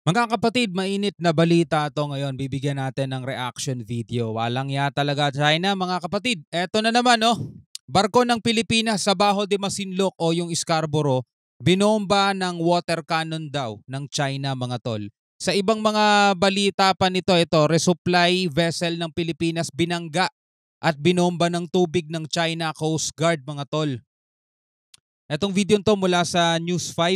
Mga kapatid, mainit na balita to ngayon. Bibigyan natin ng reaction video. Walang ya talaga China, mga kapatid. Eto na naman, oh. Barko ng Pilipinas sa Baho de Masinloc o yung Scarborough, binomba ng water cannon daw ng China, mga tol. Sa ibang mga balita pa nito, ito, resupply vessel ng Pilipinas binangga at binomba ng tubig ng China Coast Guard, mga tol. Etong video to mula sa News 5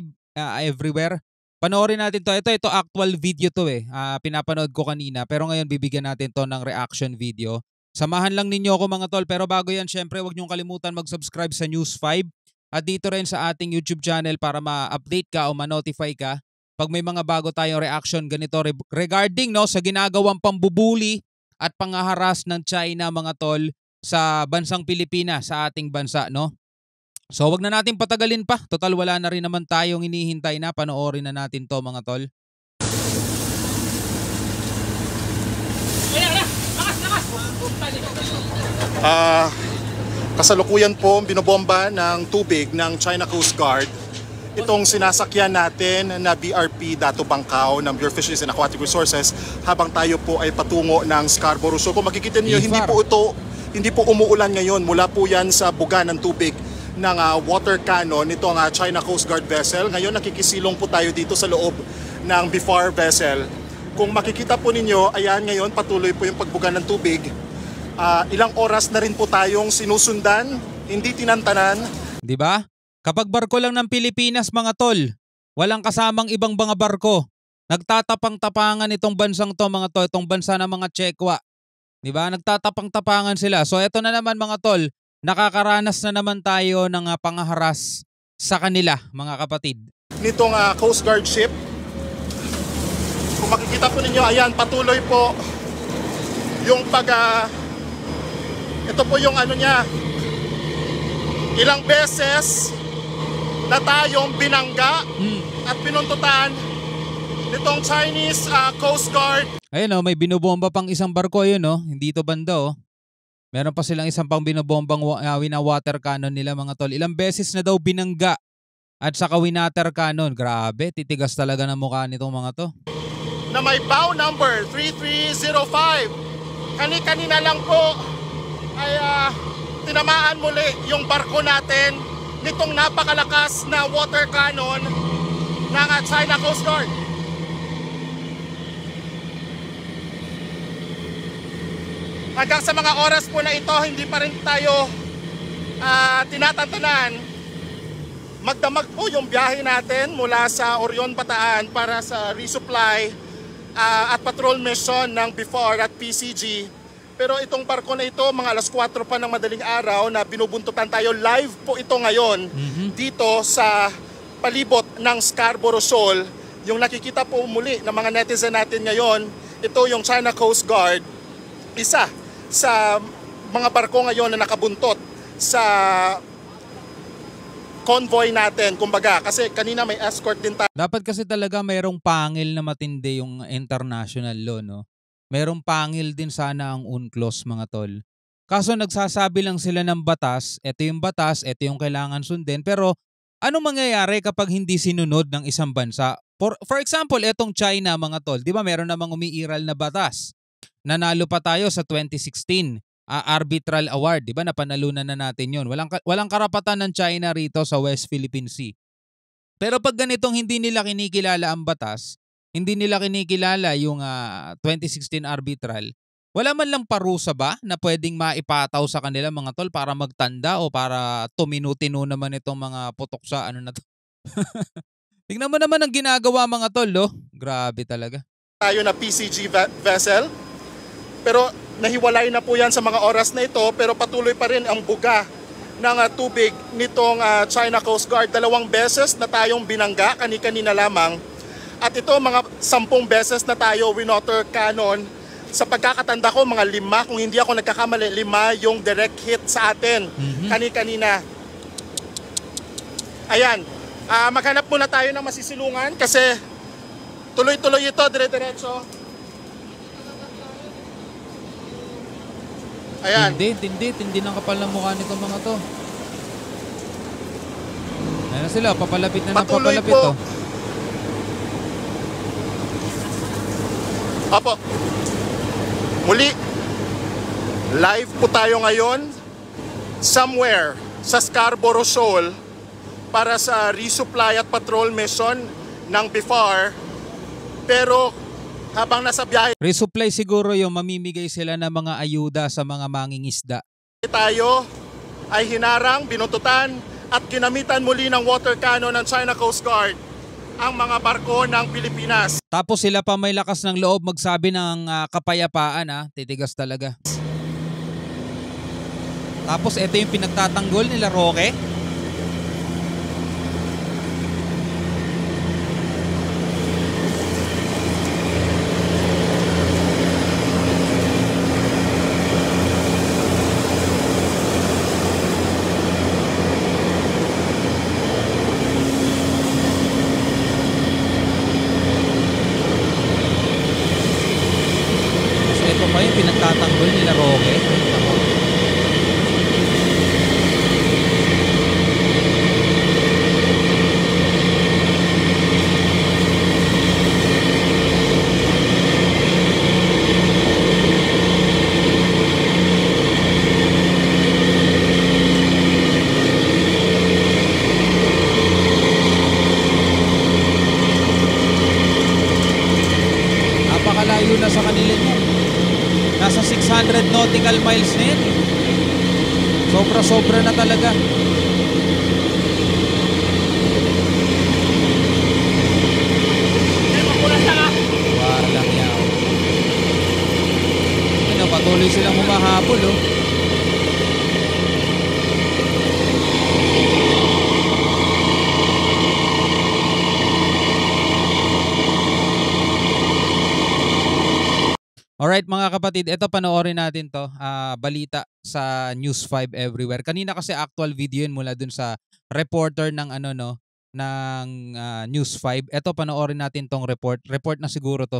everywhere. Panoorin natin to. Ito actual video to eh. Pinapanood ko kanina pero ngayon bibigyan natin to ng reaction video. Samahan lang ninyo ako, mga tol, pero bago yan syempre huwag niyong kalimutan mag-subscribe sa News 5 at dito rin sa ating YouTube channel para ma-update ka o ma-notify ka pag may mga bago tayong reaction ganito regarding sa ginagawang pambubuli at pangaharas ng China, mga tol, sa bansang Pilipinas, sa ating bansa, no? So wag na natin patagalin pa. Total wala na rin naman tayong hinihintay na. Panoorin na natin to, mga tol. Kasalukuyan po binobomba ng tubig ng China Coast Guard itong sinasakyan natin na BRP Dato Bangkao ng Bureau of Fisheries and Aquatic Resources habang tayo po ay patungo ng Scarborough. So kung makikita niyo, hindi po umuulan ngayon. Mula po yan sa buga ng tubig ng water cannon, itong China Coast Guard vessel. Ngayon nakikisilong po tayo dito sa loob ng BFAR vessel. Kung makikita po ninyo, ayan, ngayon patuloy po yung pagbuga ng tubig. Ilang oras na rin po tayong sinusundan, hindi tinantanan. Di ba? Kapag barko lang ng Pilipinas, mga tol, walang kasamang ibang mga barko. Nagtatapang-tapangan itong bansang to, mga tol, itong bansa ng mga Tsekwa. Di ba? Nagtatapang-tapangan sila. So eto na naman, mga tol, nakakaranas na naman tayo ng pangaharas sa kanila, mga kapatid. Nitong Coast Guard ship, kung makikita po ninyo, ayan, patuloy po yung ito po yung niya, ilang beses na tayong binangga at pinuntutan nitong Chinese Coast Guard. Ayun, may binubomba pang isang barko, yun, hindi ito banda, Meron pa silang isang pang binobombang water cannon nila, mga tol. Ilang beses na daw binangga at saka water cannon. Grabe, titigas talaga ng mukha nitong mga to. Na may bow number 3305. Kani-kanina lang po ay tinamaan muli yung barko natin nitong napakalakas na water cannon ng China Coast Guard. Hanggang sa mga oras po na ito, hindi pa rin tayo tinatantanan. Magdamag po yung biyahe natin mula sa Orion, Bataan para sa resupply at patrol mission ng BFAR at PCG. Pero itong barko na ito, mga alas 4 pa ng madaling araw na binubuntutan tayo. Live po ito ngayon dito sa palibot ng Scarborough Shoal. Yung nakikita po muli ng mga netizen natin ngayon, ito yung China Coast Guard. Isa sa mga barko ngayon na nakabuntot sa convoy natin, kumbaga, kasi kanina may escort din tayo. Dapat kasi talaga mayroong pangil na matindi yung international law, Mayroong pangil din sana ang UNCLOS, mga tol. Kaso nagsasabi lang sila ng batas, ito yung batas, ito yung kailangan sundin, pero ano mangyayari kapag hindi sinunod ng isang bansa? For example, etong China, mga tol, di ba meron namang umiiral na batas? Nanalo pa tayo sa 2016 arbitral award, di ba? Napanalunan na natin yun. Walang karapatan ng China rito sa West Philippine Sea. Pero pag ganitong hindi nila kinikilala ang batas, hindi nila kinikilala yung 2016 arbitral, wala man lang parusa ba na pwedeng maipataw sa kanila, mga tol, para magtanda o para tuminu-tinu naman itong mga putok sa na to. Tingnan mo naman ang ginagawa, mga tol, Grabe talaga. Tayo na PCG vessel. Pero nahiwalay na po yan sa mga oras na ito, pero patuloy pa rin ang buga ng tubig nitong China Coast Guard. 2 beses na tayong binangga, kani-kanina lamang. At ito, mga 10 beses na tayo water cannon. Sa pagkakatanda ko, mga 5, kung hindi ako nagkakamali, 5 yung direct hit sa atin kani-kanina. Ayan, maghanap muna tayo ng masisilungan kasi tuloy-tuloy ito, dire-diretso. Ayan. Tindi ng kapal ng mukha nito, mga to. Ayan na sila, papalapit na Patuloy papalapit po Opo, muli, live po tayo ngayon somewhere sa Scarborough Shoal para sa resupply at patrol mission ng BIFAR. Pero habang nasa biyahe Resupply siguro yung mamimigay sila ng mga ayuda sa mga mangingisda. tayo, ay hinarang, binututan at ginamitan muli ng water cannon ng China Coast Guard ang mga barko ng Pilipinas. Tapos sila pa may lakas ng loob magsabi ng kapayapaan, titigas talaga. Tapos ito yung pinagtatanggol nila Roque. Tapos ito pa yung pinagtatanggol nila Roque. Napakalayo na sa kanila niyan. Nasa 600 nautical miles na yan. Sobra-sobra na talaga. Walang yaw. Ano, patuloy silang humahabol, oh. Alright mga kapatid, ito panoorin natin to, balita sa News 5 everywhere. Kanina kasi actual video yun mula dun sa reporter ng ng News 5. Ito panoorin natin tong report. Report na siguro to.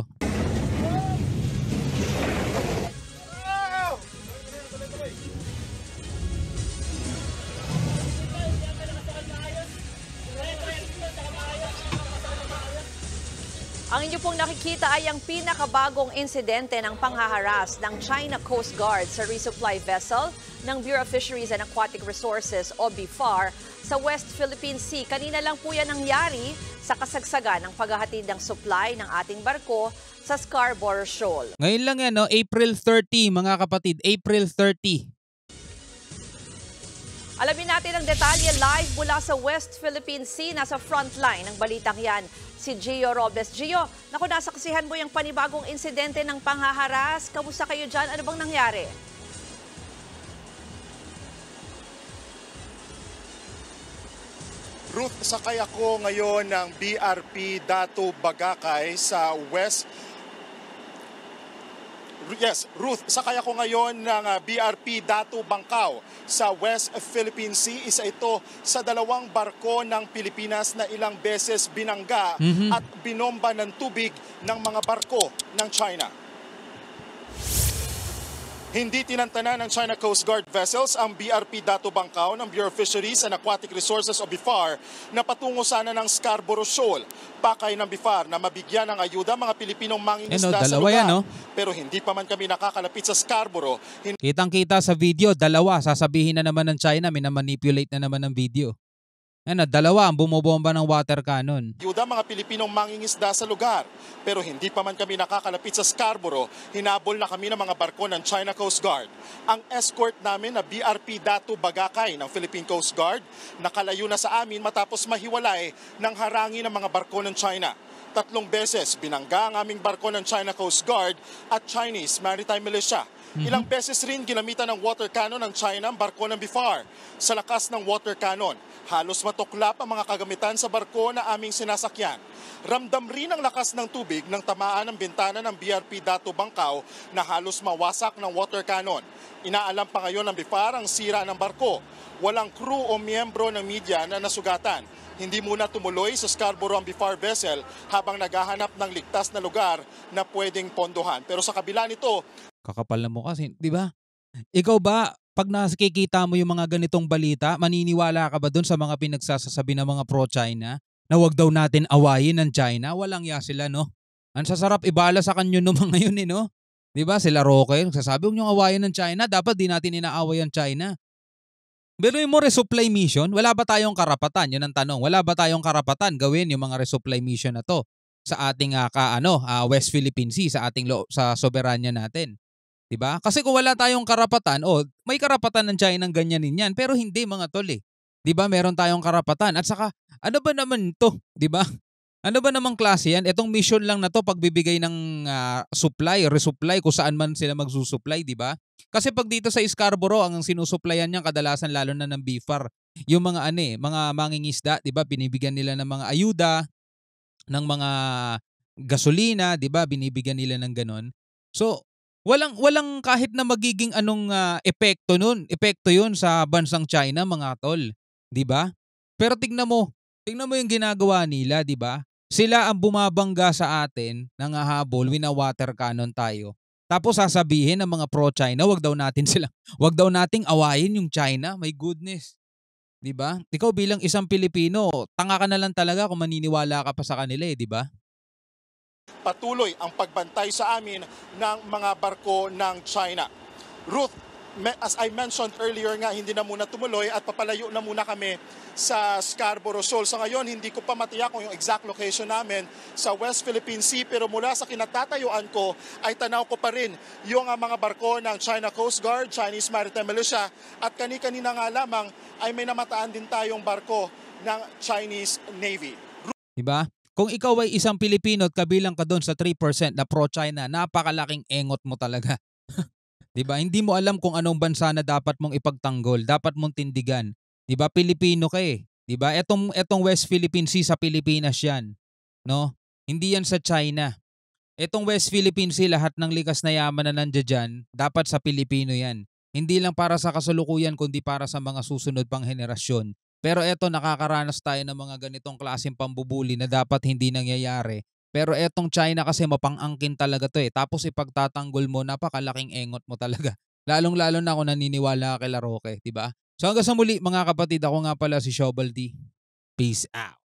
Ang inyo pong nakikita ay ang pinakabagong insidente ng panghaharas ng China Coast Guard sa resupply vessel ng Bureau of Fisheries and Aquatic Resources o BIFAR sa West Philippine Sea. Kanina lang po yan nangyari sa kasagsagan ng paghahatid ng supply ng ating barko sa Scarborough Shoal. Ngayon lang yan, no? April 30 mga kapatid, April 30. Alamin natin ang detalye live mula sa West Philippine Sea. Nasa frontline ng balitang yan si Gio Robles. Gio, naku, nasaksihan mo yung panibagong insidente ng panghaharas. Kamusta kayo dyan? Ano bang nangyari? Ruth, sakay ako ngayon ng BRP Dato Bagakay sa West. Yes, Ruth, sakay ako ngayon ng BRP Dato Bangkao sa West Philippine Sea. Isa ito sa dalawang barko ng Pilipinas na ilang beses binangga at binomba ng tubig ng mga barko ng China. Hindi tinantanan ng China Coast Guard vessels ang BRP Dato Bangkao ng Bureau of Fisheries and Aquatic Resources o BIFAR na patungo sana ng Scarborough Shoal. Pakay ng BIFAR na mabigyan ng ayuda mga Pilipinong mangingisda sa lugar. Pero hindi pa man kami nakakalapit sa Scarborough. Kitang-kita sa video, dalawa. Sasabihin na naman ng China, minamanipulate na naman ng video. Dalawa ang bumobomba ng water cannon. Ayuda mga Pilipinong mangingisda sa lugar. Pero hindi pa man kami nakakalapit sa Scarborough, hinabol na kami ng mga barko ng China Coast Guard. Ang escort namin na BRP Dato Bagakay ng Philippine Coast Guard nakalayo na sa amin matapos mahiwalay ng harangin ng mga barko ng China. 3 beses binangga ang aming barko ng China Coast Guard at Chinese Maritime Militia. Ilang beses rin ginamitan ng water cannon ng China ang barko ng BIFAR. Sa lakas ng water cannon, halos matuklap ang mga kagamitan sa barko na aming sinasakyan. Ramdam rin ang lakas ng tubig nang tamaan ang bintana ng BRP Dato Bangkao na halos mawasak ng water cannon. Inaalam pa ngayon ng BIFAR ang sira ng barko. Walang crew o miyembro ng media na nasugatan. Hindi muna tumuloy sa Scarborough ang BIFAR vessel habang naghahanap ng ligtas na lugar na pwedeng pondohan. Pero sa kabila nito, Kakapal na mukha, di ba? Ikaw ba, pag nakikita mo yung mga ganitong balita, maniniwala ka ba dun sa mga pinagsasasabi ng mga pro-China na wag daw natin awayin ng China? Walang ya sila, no? Ang sasarap ibala sa kanyo ng mga yun eh, no? 'Di ba sila Roque, nagsasabi, "Huwag niyong awayan ng China, dapat di natin inaaway ang China." Biruin mo resupply mission, wala ba tayong karapatan? Yun ang tanong. Wala ba tayong karapatan gawin yung mga resupply mission na to sa ating West Philippine Sea, sa ating sa soberanya natin? 'Di ba? Kasi kung wala tayong karapatan, may karapatan ng China ng ganyanin 'yan, pero hindi mga tol eh. 'Di ba? Meron tayong karapatan. At saka ano ba naman 'to, 'di ba? Ano ba namang klase yan? Itong mission lang na to pagbibigay ng supply, resupply kung saan man sila magsusupply, di ba? Kasi pag dito sa Scarborough, ang sinusupplyan niyan kadalasan lalo na ng BIFAR, yung mga mangingisda, di ba? Binibigyan nila ng mga ayuda, ng mga gasolina, di ba? Binibigyan nila ng ganon. So, walang kahit na magiging epekto nun. Epekto yun sa bansang China, mga tol. Di ba? Pero tingnan mo yung ginagawa nila, di ba? Sila ang bumabangga sa atin, nangahabol, wina-water cannon tayo. Tapos sasabihin ng mga pro-China, wag daw nating awayin yung China. My goodness. 'Di ba? Ikaw bilang isang Pilipino, tanga ka na lang talaga kung maniniwala ka pa sa kanila, di ba? Patuloy ang pagbantay sa amin ng mga barko ng China. Ruth, as I mentioned earlier nga, hindi na muna tumuloy at papalayo na muna kami sa Scarborough Shoal. Sa ngayon, hindi ko pa matiyak kung yung exact location namin sa West Philippine Sea, pero mula sa kinatatayuan ko ay tanaw ko pa rin yung mga barko ng China Coast Guard, Chinese Maritime Militia at kani-kanina nga lamang ay may namataan din tayong barko ng Chinese Navy. Diba? Kung ikaw ay isang Pilipino at kabilang ka doon sa 3% na pro-China, napakalaking engot mo talaga. 'Di ba? Hindi mo alam kung anong bansa na dapat mong ipagtanggol, dapat mong tindigan. 'Di ba? Pilipino ka eh. 'Di ba? Etong West Philippine Sea sa Pilipinas 'yan, no? Hindi 'yan sa China. Etong West Philippine Sea, lahat ng likas na yaman na nandiyan diyan, dapat sa Pilipino 'yan. Hindi lang para sa kasalukuyan kundi para sa mga susunod pang henerasyon. Pero eto, nakakaranas tayo ng mga ganitong klaseng pambubuli na dapat hindi nangyayari. Pero etong China kasi mapang-angkin talaga to eh. Tapos ipagtatanggol mo, napakalaking engot mo talaga. Lalong-lalo na ako naniniwala ka kay Roque, di ba? So hanggang sa muli mga kapatid, ako nga pala si Shobal D. Peace out.